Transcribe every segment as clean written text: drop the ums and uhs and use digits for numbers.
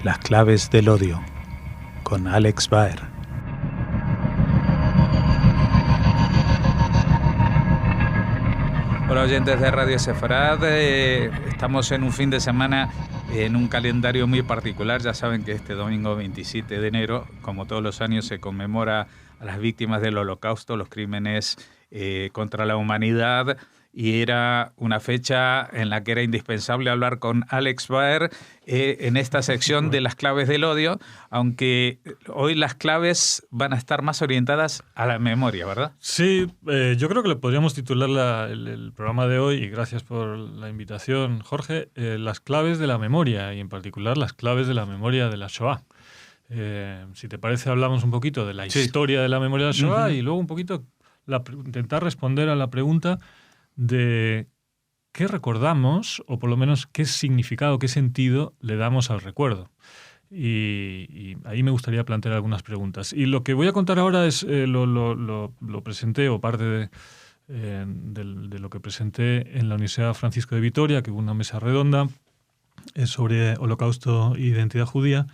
Las claves del odio, con Alex Baer. Hola oyentes de Radio Sefarad, estamos en un fin de semana en un calendario muy particular. Ya saben que este domingo 27 de enero, como todos los años, se conmemora a las víctimas del Holocausto, los crímenes contra la humanidad, y era una fecha en la que era indispensable hablar con Alex Baer en esta sección de las claves del odio, aunque hoy las claves van a estar más orientadas a la memoria, ¿verdad? Sí, yo creo que le podríamos titular el programa de hoy, y gracias por la invitación, Jorge, las claves de la memoria, y en particular las claves de la memoria de la Shoah. Si te parece, hablamos un poquito de la historia de la memoria de la Shoah y luego un poquito intentar responder a la pregunta de qué recordamos, o por lo menos qué significado, qué sentido le damos al recuerdo. Y ahí me gustaría plantear algunas preguntas. Y lo que voy a contar ahora es lo presenté, o parte de lo que presenté en la Universidad Francisco de Vitoria, que hubo una mesa redonda sobre Holocausto e identidad judía.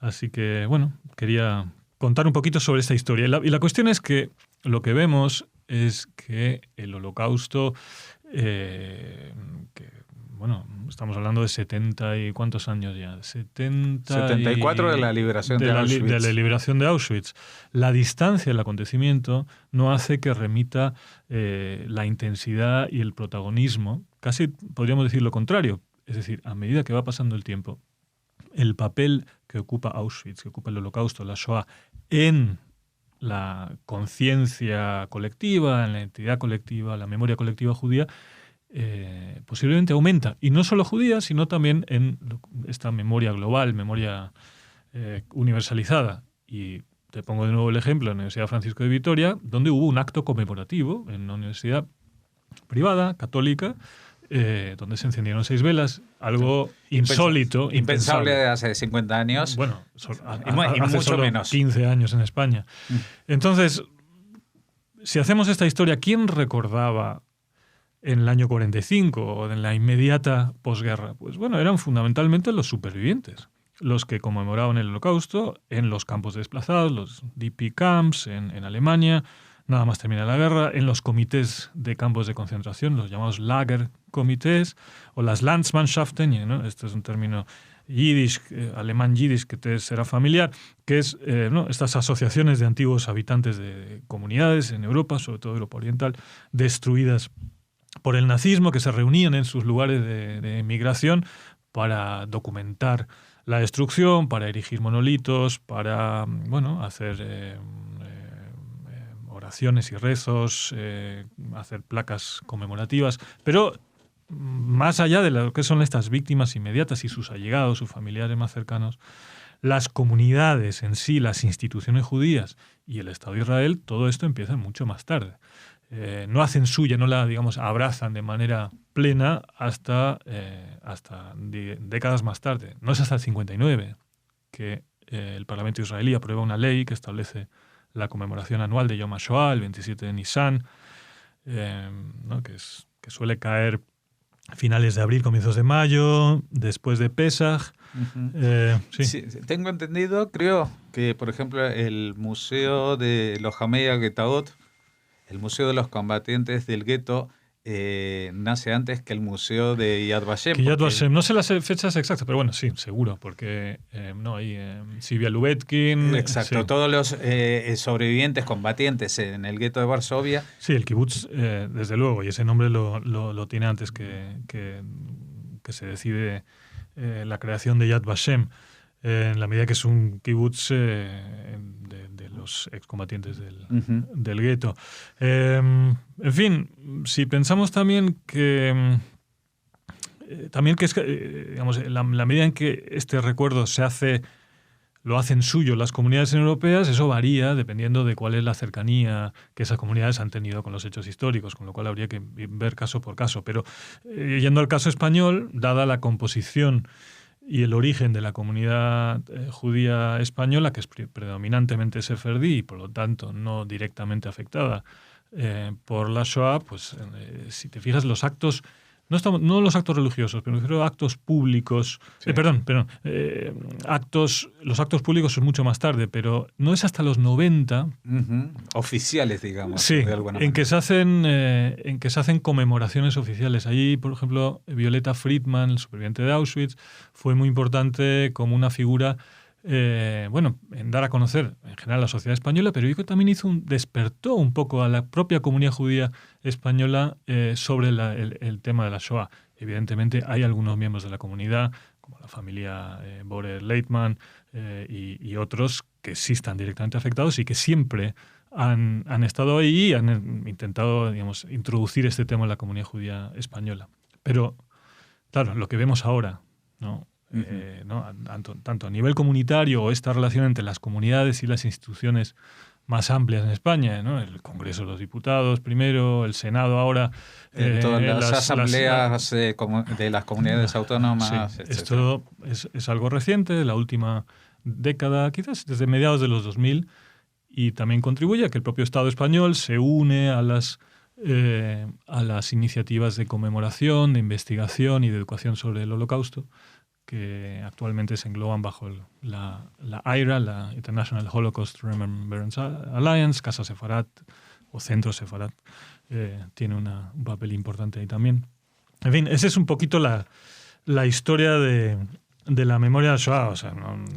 Así que, bueno, quería contar un poquito sobre esta historia. Y la cuestión es que lo que vemos es que el Holocausto, estamos hablando de 70 y ¿cuántos años ya? 74 de la liberación de Auschwitz. De la liberación de Auschwitz. La distancia del acontecimiento no hace que remita la intensidad y el protagonismo. Casi podríamos decir lo contrario. Es decir, a medida que va pasando el tiempo, el papel que ocupa Auschwitz, que ocupa el Holocausto, la Shoah, en la conciencia colectiva, en la identidad colectiva, la memoria colectiva judía, posiblemente aumenta. Y no solo judía, sino también en esta memoria global, memoria universalizada. Y te pongo de nuevo el ejemplo en la Universidad Francisco de Vitoria, donde hubo un acto conmemorativo en una universidad privada, católica, donde se encendieron 6 velas, algo insólito. Impensable hace 50 años. Bueno, y hace mucho solo menos. 15 años en España. Entonces, si hacemos esta historia, ¿quién recordaba en el año 45 o en la inmediata posguerra? Pues bueno, eran fundamentalmente los supervivientes, los que conmemoraban el Holocausto en los campos de desplazados, los DP camps en Alemania, nada más termina la guerra, en los comités de campos de concentración, los llamados Lagerkomités, o las Landsmannschaften, ¿no? Este es un término yiddish, alemán yiddish, que te será familiar, que es estas asociaciones de antiguos habitantes de comunidades en Europa, sobre todo Europa Oriental, destruidas por el nazismo, que se reunían en sus lugares de emigración para documentar la destrucción, para erigir monolitos, para hacer oraciones y rezos, hacer placas conmemorativas, pero más allá de lo que son estas víctimas inmediatas y sus allegados, sus familiares más cercanos, las comunidades en sí, las instituciones judías y el Estado de Israel, todo esto empieza mucho más tarde. No hacen suya, no la, abrazan de manera plena hasta décadas más tarde. No es hasta el 59 que el Parlamento israelí aprueba una ley que establece la conmemoración anual de Yom HaShoah, el 27 de Nisan, que suele caer a finales de abril, comienzos de mayo, después de Pesaj. Sí, tengo entendido, creo que, por ejemplo, el Museo de los Hamei Getaot, el Museo de los Combatientes del Gueto, nace antes que el Museo de Yad Vashem. Que Yad Vashem, no sé las fechas exactas, pero bueno, sí, seguro, porque hay Silvia Lubetkin. Exacto, sí. Todos los sobrevivientes combatientes en el gueto de Varsovia. Sí, el kibutz, desde luego, y ese nombre lo tiene antes que se decide la creación de Yad Vashem, en la medida que es un kibutz de los excombatientes del gueto. En fin, si pensamos también que es la medida en que este recuerdo lo hacen suyo las comunidades europeas, eso varía dependiendo de cuál es la cercanía que esas comunidades han tenido con los hechos históricos, con lo cual habría que ver caso por caso. Pero yendo al caso español, dada la composición y el origen de la comunidad judía española, que es predominantemente sefardí y por lo tanto no directamente afectada por la Shoah, pues si te fijas, los actos no los actos religiosos, pero me refiero a actos públicos. Sí. Los actos públicos son mucho más tarde, pero no es hasta los 90. Oficiales, digamos. Sí, de alguna en que manera. se hacen conmemoraciones oficiales. Allí, por ejemplo, Violeta Friedman, el superviviente de Auschwitz, fue muy importante como una figura, en dar a conocer en general la sociedad española, pero yo creo que también despertó un poco a la propia comunidad judía española sobre el tema de la Shoah. Evidentemente hay algunos miembros de la comunidad, como la familia Borer-Leitman y otros, que sí están directamente afectados y que siempre han estado ahí y han intentado, digamos, introducir este tema en la comunidad judía española. Pero, claro, lo que vemos ahora, ¿no? ¿no? Tanto a nivel comunitario, o esta relación entre las comunidades y las instituciones más amplias en España, ¿no? El Congreso de los Diputados primero, el Senado ahora, todas las asambleas de las comunidades autónomas, sí, etc. Esto es algo reciente, de la última década, quizás desde mediados de los 2000, y también contribuye a que el propio Estado español se une a las iniciativas de conmemoración, de investigación y de educación sobre el Holocausto, que actualmente se engloban bajo la IHRA, la International Holocaust Remembrance Alliance, Casa Sefarat o Centro Sefarat, tiene un papel importante ahí también. En fin, esa es un poquito la historia de la memoria de Shoah. O sea,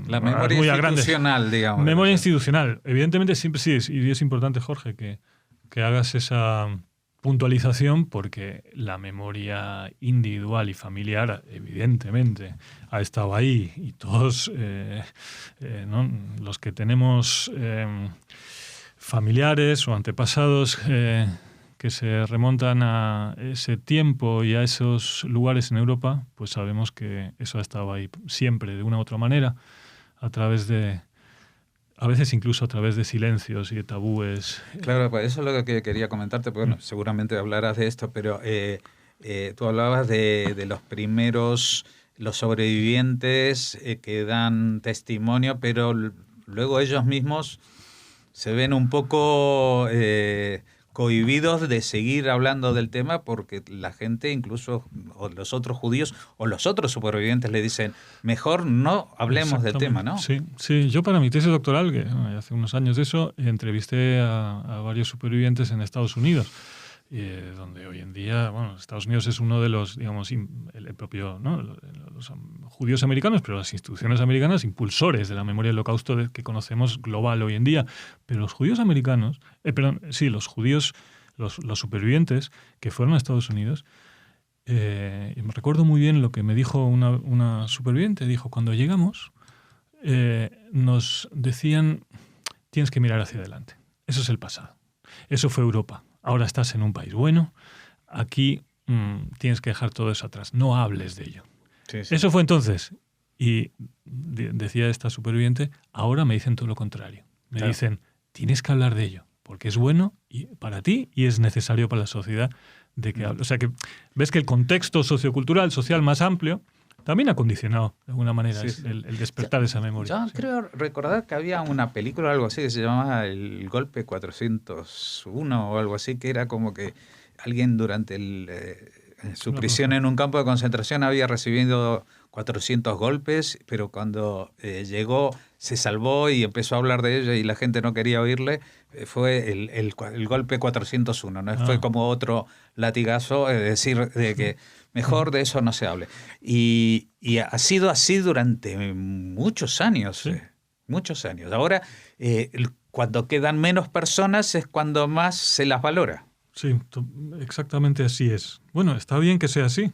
la memoria institucional, digamos. Memoria institucional. Evidentemente siempre sí, y es importante, Jorge, que hagas esa puntualización, porque la memoria individual y familiar evidentemente ha estado ahí, y todos ¿no? los que tenemos familiares o antepasados que se remontan a ese tiempo y a esos lugares en Europa, pues sabemos que eso ha estado ahí siempre, de una u otra manera, a veces incluso a través de silencios y de tabúes. Claro, pues eso es lo que quería comentarte, porque bueno, seguramente hablarás de esto, pero tú hablabas de los primeros, los sobrevivientes que dan testimonio, pero luego ellos mismos se ven un poco cohibidos de seguir hablando del tema, porque la gente, incluso o los otros judíos o los otros supervivientes, le dicen, mejor no hablemos del tema, ¿no? Sí, yo para mi tesis doctoral, que hace unos años de eso, entrevisté a varios supervivientes en Estados Unidos, donde hoy en día, Estados Unidos es uno de los, digamos, el propio, ¿no? los judíos americanos, pero las instituciones americanas, impulsores de la memoria del Holocausto que conocemos global hoy en día. Pero los judíos americanos, los judíos, los supervivientes que fueron a Estados Unidos, me recuerdo muy bien lo que me dijo una superviviente. Dijo, cuando llegamos, nos decían, tienes que mirar hacia adelante. Eso es el pasado. Eso fue Europa. Ahora estás en un país bueno. Aquí tienes que dejar todo eso atrás. No hables de ello. Sí. Eso fue entonces. Y decía esta superviviente, ahora me dicen todo lo contrario. Me dicen, tienes que hablar de ello, porque es bueno para ti y es necesario para la sociedad de que hables. O sea que ves que el contexto sociocultural, social más amplio, también ha condicionado de alguna manera el despertar de esa memoria. Yo creo recordar que había una película o algo así que se llamaba El Golpe 401 o algo así, que era como que alguien durante su prisión en un campo de concentración había recibido 400 golpes, pero cuando llegó se salvó y empezó a hablar de ello y la gente no quería oírle. Fue el golpe 401, ¿no? Fue como otro latigazo, es decir, de que mejor de eso no se hable. Y ha sido así durante muchos años. Sí. Muchos años. Ahora, cuando quedan menos personas es cuando más se las valora. Sí, exactamente así es. Bueno, está bien que sea así,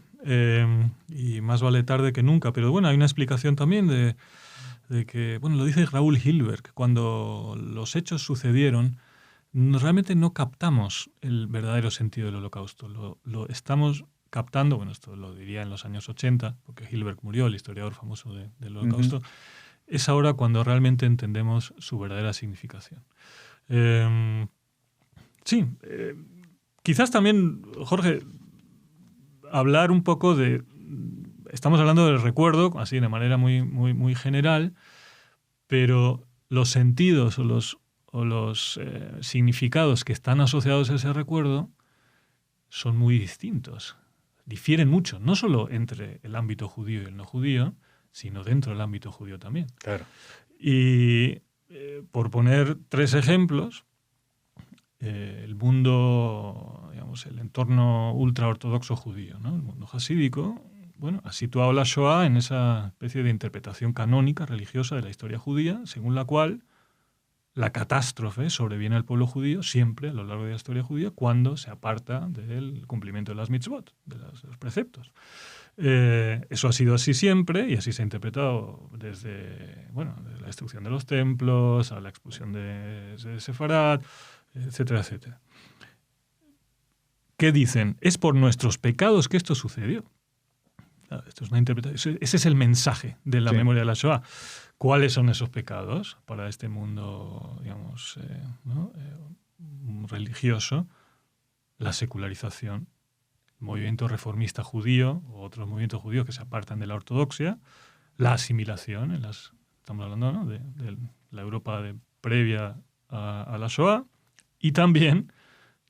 y más vale tarde que nunca, pero bueno, hay una explicación también de que, lo dice Raúl Hilberg, que cuando los hechos sucedieron, realmente no captamos el verdadero sentido del Holocausto. Lo estamos captando, esto lo diría en los años 80, porque Hilberg murió, el historiador famoso del Holocausto, es ahora cuando realmente entendemos su verdadera significación. Quizás también, Jorge, hablar un poco de... Estamos hablando del recuerdo, así de manera muy, muy, muy general, pero los sentidos o los significados que están asociados a ese recuerdo son muy distintos. difieren mucho, no solo entre el ámbito judío y el no judío, sino dentro del ámbito judío también. Claro. Y por poner 3 ejemplos, el mundo, digamos, el entorno ultraortodoxo judío, ¿no? El mundo hasídico, bueno, ha situado la Shoah en esa especie de interpretación canónica religiosa de la historia judía, según la cual la catástrofe sobreviene al pueblo judío siempre a lo largo de la historia judía cuando se aparta del cumplimiento de las mitzvot, de los preceptos. Eso ha sido así siempre y así se ha interpretado desde la destrucción de los templos a la expulsión de Sefarad, etcétera, etcétera. ¿Qué dicen? Es por nuestros pecados que esto sucedió. Claro, esto es una interpretación. Ese es el mensaje de la memoria de la Shoah. ¿Cuáles son esos pecados para este mundo, digamos, religioso? La secularización, el movimiento reformista judío o otros movimientos judíos que se apartan de la ortodoxia, la asimilación, estamos hablando, ¿no?, de la Europa previa a la Shoah, y también,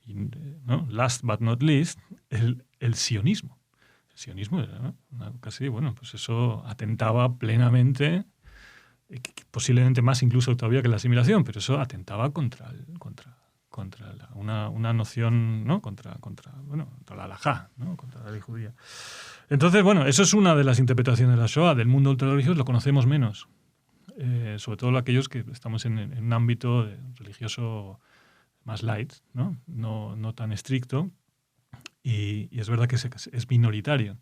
¿no?, last but not least, el sionismo. El sionismo era, ¿no?, casi, pues eso atentaba plenamente, posiblemente más incluso todavía que la asimilación, pero eso atentaba contra una noción, ¿no?, contra la halajá, ¿no?, contra la ley judía. Entonces, eso es una de las interpretaciones de la Shoah. Del mundo ultrarreligioso lo conocemos menos, sobre todo aquellos que estamos en un ámbito religioso más light, no tan estricto, y es verdad que es minoritario.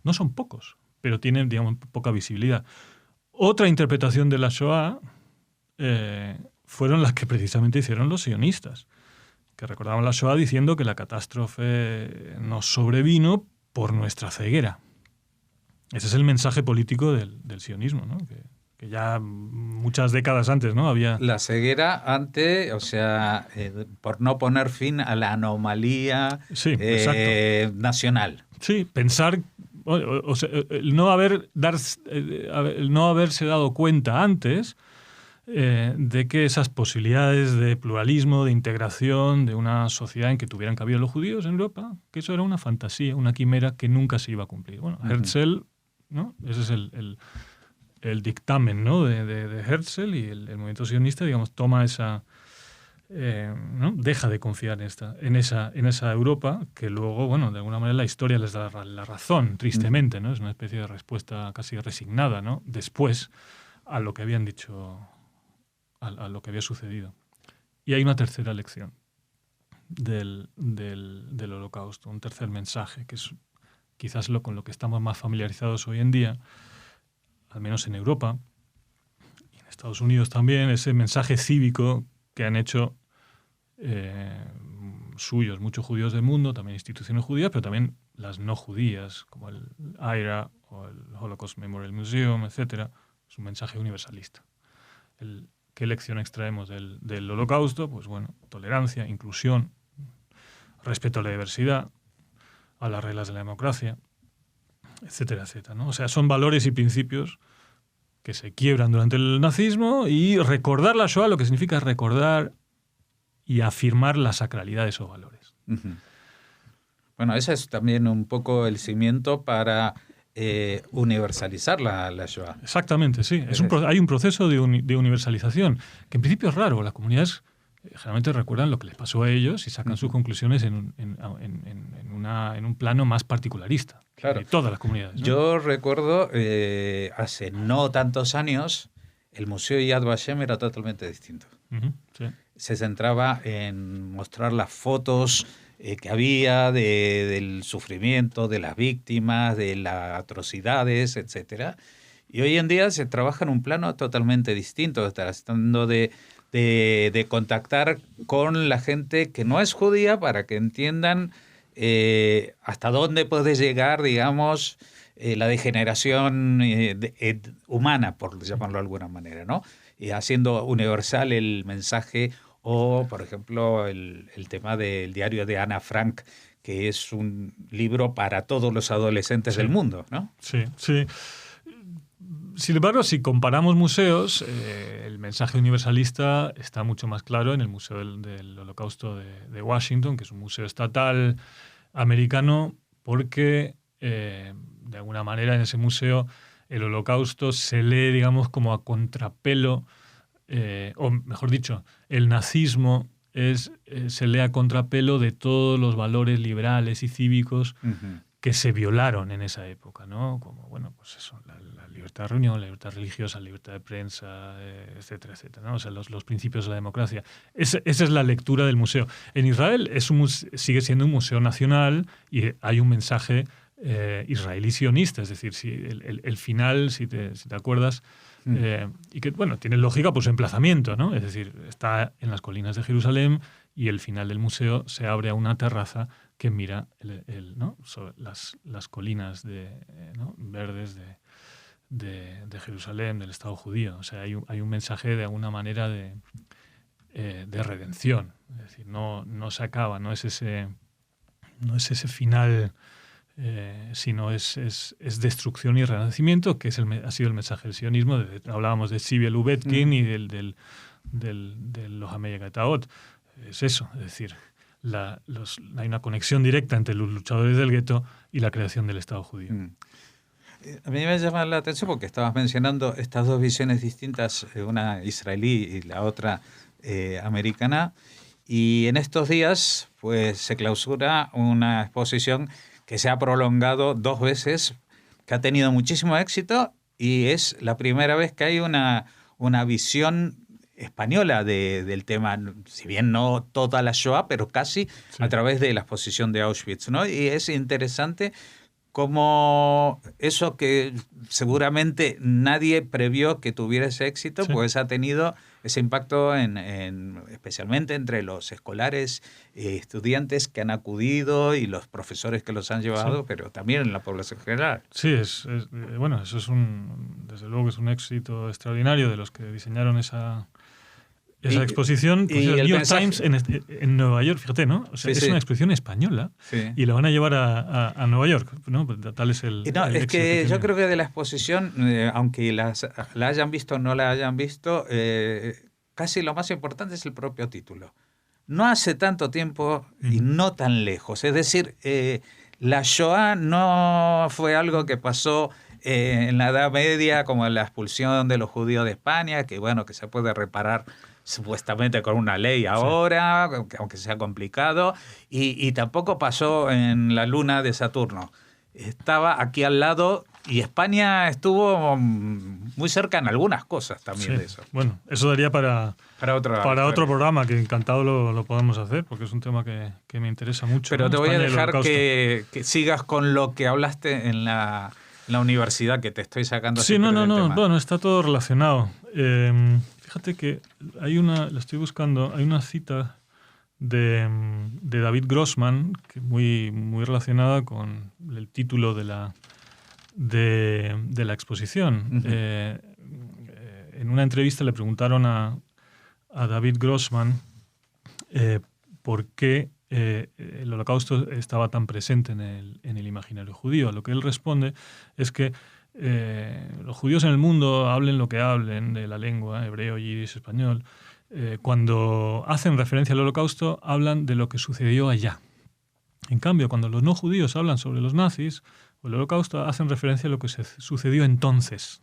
No son pocos, pero tienen, digamos, poca visibilidad. Otra interpretación de la Shoah fueron las que precisamente hicieron los sionistas, que recordaban la Shoah diciendo que la catástrofe nos sobrevino por nuestra ceguera. Ese es el mensaje político del sionismo, ¿no? Que ya muchas décadas antes, ¿no?, había... La ceguera ante, por no poner fin a la anomalía nacional. Sí, pensar... el no haberse dado cuenta antes de que esas posibilidades de pluralismo, de integración, de una sociedad en que tuvieran cabida los judíos en Europa, que eso era una fantasía, una quimera que nunca se iba a cumplir. Herzl, ¿no?, ese es el dictamen, ¿no?, de Herzl, y el movimiento sionista, digamos, toma esa... ¿no?, deja de confiar en esa Europa que luego, de alguna manera la historia les da la razón, tristemente, ¿no? Es una especie de respuesta casi resignada, ¿no?, después a lo que habían dicho, a lo que había sucedido. Y hay una tercera lección del Holocausto, un tercer mensaje, que es quizás con lo que estamos más familiarizados hoy en día, al menos en Europa y en Estados Unidos también, ese mensaje cívico que han hecho suyos muchos judíos del mundo, también instituciones judías, pero también las no judías, como el IRA o el Holocaust Memorial Museum, etc. Es un mensaje universalista. ¿Qué lección extraemos del Holocausto? Pues tolerancia, inclusión, respeto a la diversidad, a las reglas de la democracia, etcétera, etcétera, ¿no? O sea, son valores y principios que se quiebran durante el nazismo, y recordar la Shoah lo que significa es recordar y afirmar la sacralidad de esos valores. Uh-huh. Ese es también un poco el cimiento para universalizar la Shoah. Exactamente, sí. Hay un proceso de universalización, que en principio es raro. Las comunidades generalmente recuerdan lo que les pasó a ellos y sacan sus conclusiones en un plano más particularista. Claro. De todas las comunidades, ¿no? Yo recuerdo, hace no tantos años, el Museo Yad Vashem era totalmente distinto. Uh-huh, sí. Se centraba en mostrar las fotos que había del sufrimiento, de las víctimas, de las atrocidades, etc. Y hoy en día se trabaja en un plano totalmente distinto, tratando de contactar con la gente que no es judía para que entiendan hasta dónde puede llegar, digamos, la degeneración humana, por llamarlo de alguna manera, ¿no? Y haciendo universal el mensaje, o, por ejemplo, el tema del diario de Ana Frank, que es un libro para todos los adolescentes del mundo, ¿no? Sí, sí. Sin embargo, si comparamos museos, el mensaje universalista está mucho más claro en el Museo del Holocausto de Washington, que es un museo estatal americano, porque de alguna manera en ese museo el Holocausto se lee, digamos, como a contrapelo, o mejor dicho, el nazismo se lee a contrapelo de todos los valores liberales y cívicos que se violaron en esa época, ¿no? Como, bueno, pues eso, la libertad de reunión, la libertad religiosa, la libertad de prensa, etcétera, etcétera, ¿no? O sea, los principios de la democracia. Esa es la lectura del museo. En Israel sigue siendo un museo nacional y hay un mensaje israelí sionista, es decir, si el final, si te acuerdas, y que, bueno, tiene lógica por su emplazamiento, ¿no? Es decir, está en las colinas de Jerusalén y el final del museo se abre a una terraza que mira ¿no? sobre las colinas ¿no? verdes de Jerusalén, del Estado judío. O sea, hay un mensaje de alguna manera de redención. Es decir, no se acaba, no es ese final, sino es destrucción y renacimiento, que ha sido el mensaje del sionismo. Hablábamos de Sibyl Lubetkin y del Lohamei Getaot. Es eso, es decir, hay una conexión directa entre los luchadores del gueto y la creación del Estado judío. A mí me llama la atención porque estabas mencionando estas dos visiones distintas, una israelí y la otra americana, y en estos días pues se clausura una exposición que se ha prolongado 2 veces, que ha tenido muchísimo éxito y es la primera vez que hay una visión española del tema, si bien no toda la Shoah, pero casi a través de la exposición de Auschwitz, ¿no? Y es interesante como eso que seguramente nadie previó que tuviera ese éxito, pues ha tenido ese impacto especialmente entre los escolares, estudiantes que han acudido y los profesores que los han llevado, pero también en la población general. Sí, bueno, eso desde luego que es un éxito extraordinario de los que diseñaron esa exposición. Pues el New York Times en Nueva York, fíjate, ¿no? O sea, es una exposición española y la van a llevar a Nueva York, ¿no? Tal es el es que yo creo que de la exposición, aunque la hayan visto o no la hayan visto, casi lo más importante es el propio título. No hace tanto tiempo y no tan lejos. Es decir, la Shoah no fue algo que pasó en la Edad Media, como la expulsión de los judíos de España, que bueno, que se puede reparar supuestamente con una ley ahora, aunque sea complicado, y tampoco pasó en la luna de Saturno. Estaba aquí al lado y España estuvo muy cerca en algunas cosas también de eso. Bueno, eso daría para otro programa, que encantado lo podemos hacer, porque es un tema que me interesa mucho. Pero ¿no? Te voy a dejar que sigas con lo que hablaste en la universidad, que te estoy sacando. Sí, no, bueno, está todo relacionado. Fíjate que la estoy buscando, hay una cita de David Grossman, que muy, muy relacionada con el título de la exposición. En una entrevista le preguntaron a David Grossman por qué el Holocausto estaba tan presente en el imaginario judío. A lo que él responde es que los judíos en el mundo, hablen lo que hablen de la lengua, hebreo, yiddish, español, cuando hacen referencia al Holocausto, hablan de lo que sucedió allá. En cambio, cuando los no judíos hablan sobre los nazis o el Holocausto, hacen referencia a lo que sucedió entonces.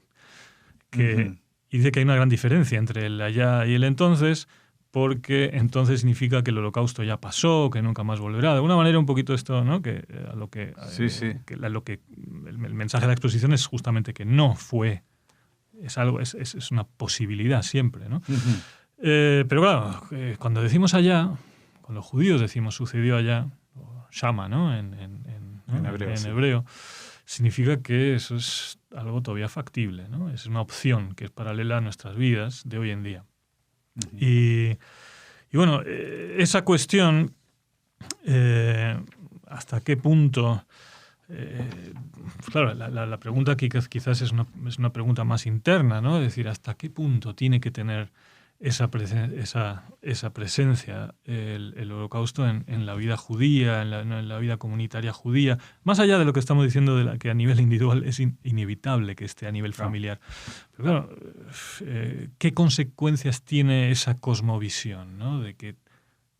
Y dice que hay una gran diferencia entre el allá y el entonces, porque entonces significa que el Holocausto ya pasó, que nunca más volverá. De alguna manera un poquito esto, ¿no? El mensaje de la exposición es justamente que no fue, es una posibilidad siempre, ¿no? Pero claro, cuando decimos allá, cuando los judíos decimos sucedió allá, o shama, ¿no? En hebreo, significa que eso es algo todavía factible, ¿no? Es una opción que es paralela a nuestras vidas de hoy en día. Y bueno, esa cuestión, ¿hasta qué punto? Claro, la pregunta aquí quizás es una pregunta más interna, ¿no? Es decir, ¿hasta qué punto tiene que tener esa presencia el Holocausto en la vida judía, en la vida comunitaria judía, más allá de lo que estamos diciendo que a nivel individual es inevitable que esté a nivel familiar? Pero claro, ¿qué consecuencias tiene esa cosmovisión, ¿no? De que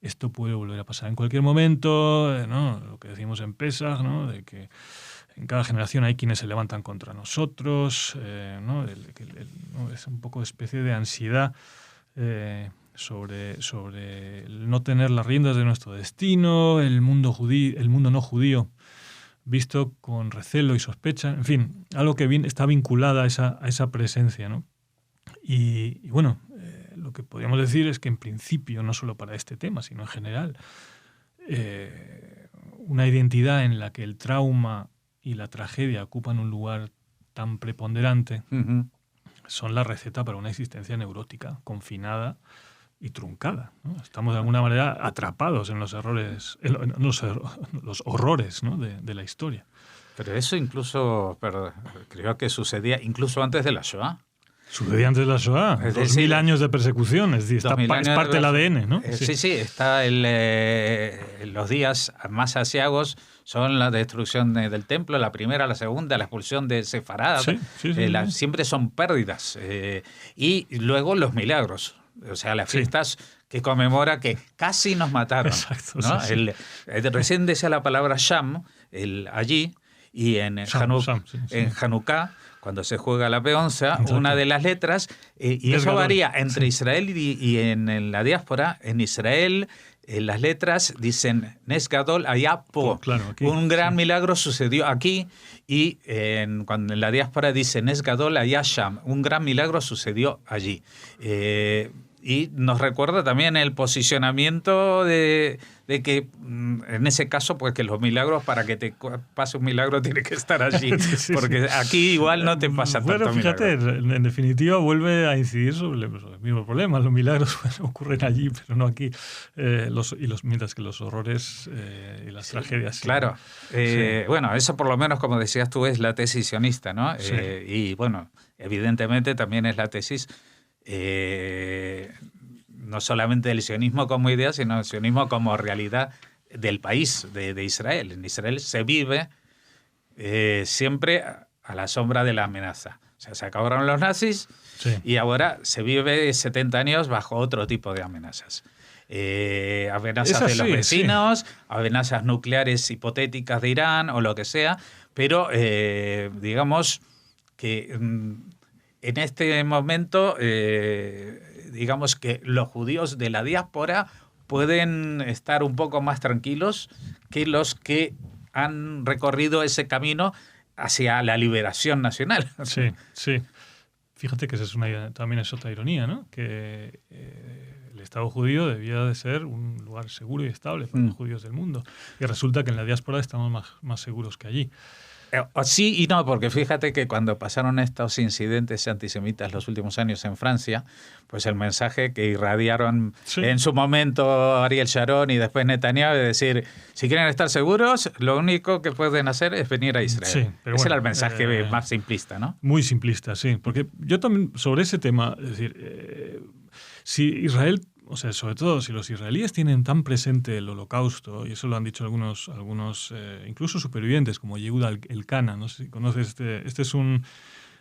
esto puede volver a pasar en cualquier momento, ¿no? Lo que decimos en Pesaj, ¿no? De que en cada generación hay quienes se levantan contra nosotros, ¿no? ¿no? Es un poco especie de ansiedad sobre el no tener las riendas de nuestro destino, el mundo no judío visto con recelo y sospecha, en fin, algo que está vinculada a esa presencia, ¿no? Y bueno, lo que podríamos decir es que en principio, no solo para este tema, sino en general, una identidad en la que el trauma y la tragedia ocupan un lugar tan preponderante son la receta para una existencia neurótica, confinada y truncada, ¿no? Estamos de alguna manera atrapados en los errores, los horrores, ¿no? de la historia. Pero eso incluso, creo que sucedía incluso antes de la Shoah. Sucedía antes de la Shoah, Es 2000 decir, años de persecución, es decir, es parte del ADN, ¿no? Sí, está los días más asiagos son la destrucción del templo, la primera, la segunda, la expulsión de Sefarad, siempre son pérdidas. Y luego los milagros, o sea, las fiestas que conmemora que casi nos mataron. Exacto, ¿no? Recién decía la palabra Sham, allí, y en Hanukkah, cuando se juega la peonza, exacto, una de las letras, y eso varía entre Israel y en la diáspora. En Israel, las letras dicen Nes Gadol Haya Po. Claro, aquí, un gran milagro sucedió aquí, y cuando en la diáspora dice Nes Gadol Haya Sham, un gran milagro sucedió allí. Y nos recuerda también el posicionamiento de que, en ese caso, pues que los milagros, para que te pase un milagro, tiene que estar allí. Porque aquí igual no te pasa tanto fíjate, milagro. En definitiva vuelve a incidir sobre el mismo problema. Los milagros ocurren allí, pero no aquí. Mientras que los horrores y las tragedias... Claro. Bueno, eso por lo menos, como decías tú, es la tesis sionista, ¿no? Y bueno, evidentemente también es la tesis... no solamente del sionismo como idea, sino el sionismo como realidad del país, de Israel. En Israel se vive siempre a la sombra de la amenaza. O sea, se acabaron los nazis y ahora se vive 70 años bajo otro tipo de amenazas. Amenazas de los vecinos, amenazas nucleares hipotéticas de Irán o lo que sea, pero digamos que... en este momento, digamos que los judíos de la diáspora pueden estar un poco más tranquilos que los que han recorrido ese camino hacia la liberación nacional. Sí, sí. Fíjate que también es otra ironía, ¿no? Que el Estado judío debía de ser un lugar seguro y estable para los judíos del mundo. Y resulta que en la diáspora estamos más seguros que allí. Sí y no, porque fíjate que cuando pasaron estos incidentes antisemitas los últimos años en Francia, pues el mensaje que irradiaron en su momento Ariel Sharon y después Netanyahu, de decir, si quieren estar seguros, lo único que pueden hacer es venir a Israel. Sí, pero ese era el mensaje más simplista, ¿no? Muy simplista, sí. Porque yo también, sobre ese tema, es decir, si Israel... O sea, sobre todo si los israelíes tienen tan presente el Holocausto, y eso lo han dicho algunos incluso supervivientes, como Yehuda Elkana, no sé si conoces, este es un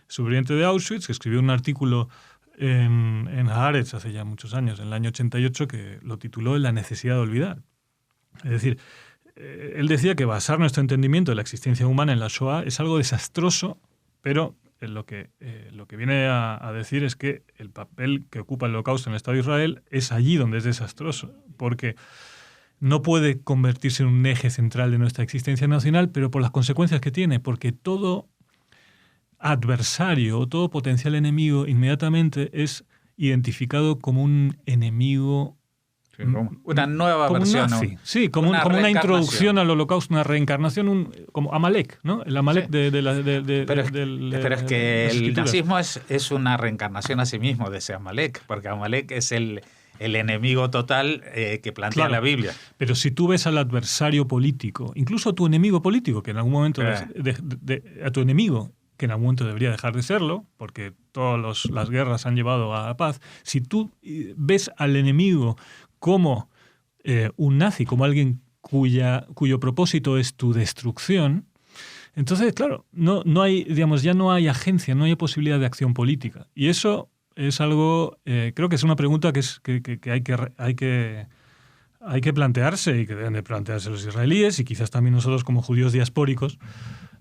superviviente de Auschwitz que escribió un artículo en Haaretz hace ya muchos años, en el año 88, que lo tituló La necesidad de olvidar. Es decir, él decía que basar nuestro entendimiento de la existencia humana en la Shoah es algo desastroso, pero... Lo que viene a decir es que el papel que ocupa el Holocausto en el Estado de Israel es allí donde es desastroso, porque no puede convertirse en un eje central de nuestra existencia nacional, pero por las consecuencias que tiene, porque todo adversario o todo potencial enemigo inmediatamente es identificado como un enemigo. Una nueva versión. Nazi. Sí, como una introducción al Holocausto, una reencarnación, como Amalek, ¿no? El Amalek pero es que el nazismo es una reencarnación a sí mismo de ese Amalek, porque Amalek es el enemigo total que plantea la Biblia. Pero si tú ves al adversario político, incluso a tu enemigo político, que en algún momento a tu enemigo, que en algún momento debería dejar de serlo, porque todas las guerras han llevado a la paz, si tú ves al enemigo como un nazi, como alguien cuyo propósito es tu destrucción, entonces, claro, no hay, digamos, ya no hay agencia, no hay posibilidad de acción política. Y eso es algo, creo que es una pregunta que hay que plantearse y que deben de plantearse los israelíes y quizás también nosotros como judíos diaspóricos,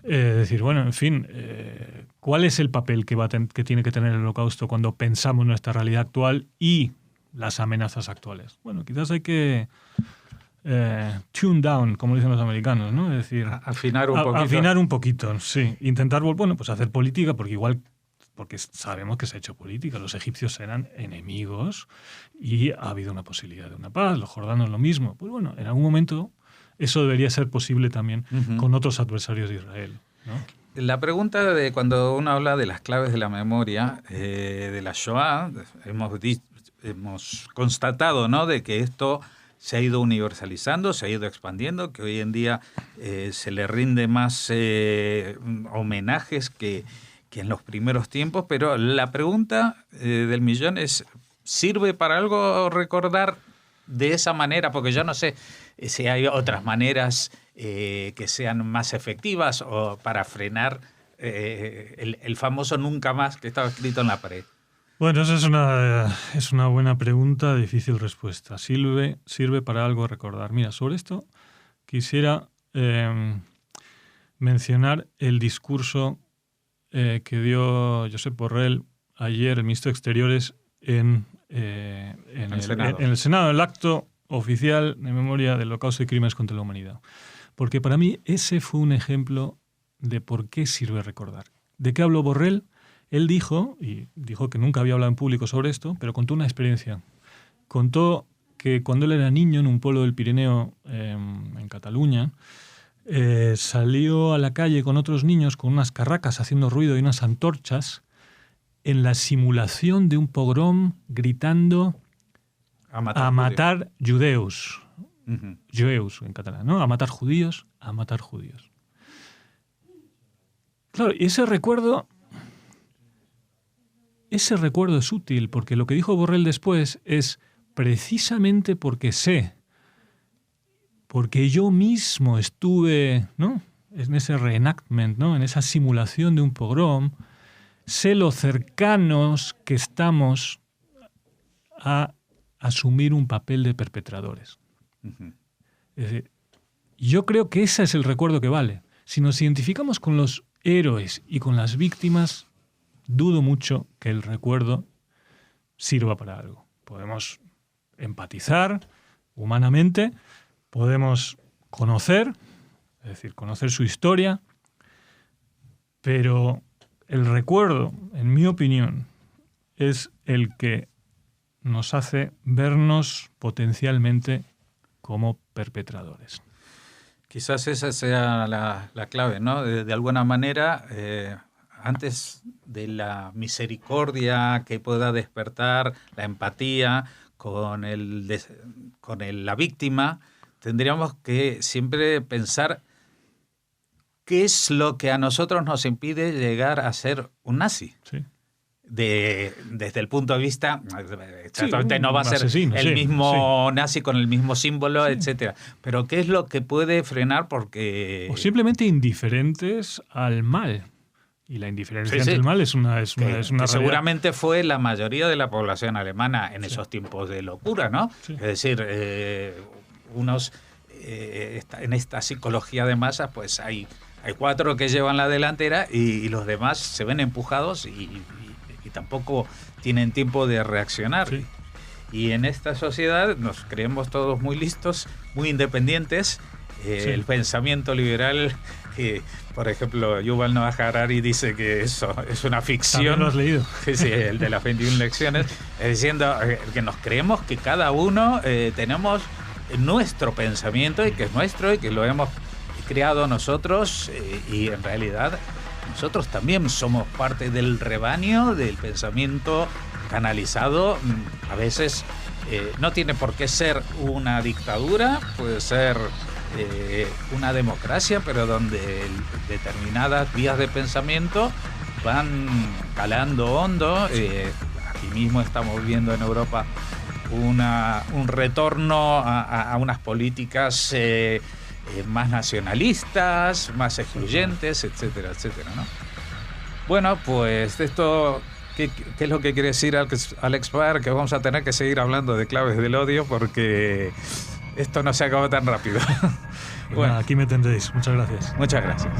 Decir, bueno, en fin, ¿cuál es el papel que tiene que tener el Holocausto cuando pensamos nuestra realidad actual y las amenazas actuales? Bueno, quizás hay que tune down, como dicen los americanos, ¿no? Es decir, afinar un poquito. Afinar un poquito, sí. Intentar, bueno, pues hacer política, porque sabemos que se ha hecho política. Los egipcios eran enemigos y ha habido una posibilidad de una paz. Los jordanos lo mismo. Pues bueno, en algún momento eso debería ser posible también con otros adversarios de Israel, ¿no? La pregunta de cuando uno habla de las claves de la memoria de la Shoah, hemos constatado, ¿no?, de que esto se ha ido universalizando, se ha ido expandiendo, que hoy en día se le rinde más homenajes que en los primeros tiempos, pero la pregunta del millón es, ¿sirve para algo recordar de esa manera? Porque yo no sé si hay otras maneras que sean más efectivas o para frenar el famoso nunca más que estaba escrito en la pared. Bueno, esa es una buena pregunta, difícil respuesta. ¿Sirve para algo recordar? Mira, sobre esto quisiera mencionar el discurso que dio Josep Borrell ayer, el ministro de Exteriores, en el Senado, el acto oficial de memoria del Holocausto y crímenes contra la humanidad. Porque para mí ese fue un ejemplo de por qué sirve recordar. ¿De qué habló Borrell? Él dijo que nunca había hablado en público sobre esto, pero contó una experiencia. Contó que cuando él era niño en un pueblo del Pirineo, en Cataluña, salió a la calle con otros niños con unas carracas haciendo ruido y unas antorchas en la simulación de un pogrom gritando a matar judeus. Jueus en catalán, ¿no? A matar judíos, a matar judíos. Claro, y ese recuerdo es útil, porque lo que dijo Borrell después es precisamente porque yo mismo estuve, ¿no?, en ese reenactment, ¿no?, en esa simulación de un pogrom, sé lo cercanos que estamos a asumir un papel de perpetradores. Es decir, yo creo que ese es el recuerdo que vale. Si nos identificamos con los héroes y con las víctimas, dudo mucho que el recuerdo sirva para algo. Podemos empatizar humanamente, podemos conocer, es decir, conocer su historia, pero el recuerdo, en mi opinión, es el que nos hace vernos potencialmente como perpetradores. Quizás esa sea la clave, ¿no? De alguna manera, antes de la misericordia que pueda despertar, la empatía con la víctima, tendríamos que siempre pensar qué es lo que a nosotros nos impide llegar a ser un nazi. Sí. Desde el punto de vista, exactamente, no va a ser asesino, el mismo nazi con el mismo símbolo, etcétera. Pero ¿qué es lo que puede frenar? Porque o simplemente indiferentes al mal. Y la indiferencia ante el mal es una seguramente fue la mayoría de la población alemana en esos tiempos de locura, ¿no? Sí. Es decir, en esta psicología de masas, pues hay 4 que llevan la delantera y los demás se ven empujados y tampoco tienen tiempo de reaccionar. Sí. Y en esta sociedad nos creemos todos muy listos, muy independientes. El pensamiento liberal, por ejemplo, Yuval Noah Harari dice que eso es una ficción. ¿También lo has leído? Sí, el de las 21 lecciones, diciendo que nos creemos que cada uno tenemos nuestro pensamiento y que es nuestro y que lo hemos creado nosotros y en realidad nosotros también somos parte del rebaño del pensamiento canalizado. A veces no tiene por qué ser una dictadura, puede ser una democracia, pero donde determinadas vías de pensamiento van calando hondo. Aquí mismo estamos viendo en Europa un retorno a unas políticas más nacionalistas, más excluyentes, etcétera, etcétera, ¿no? Bueno, pues esto, ¿qué es lo que quiere decir Alex Baer? Que vamos a tener que seguir hablando de claves del odio porque esto no se acabó tan rápido. Bueno, aquí me tendréis. Muchas gracias. Muchas gracias.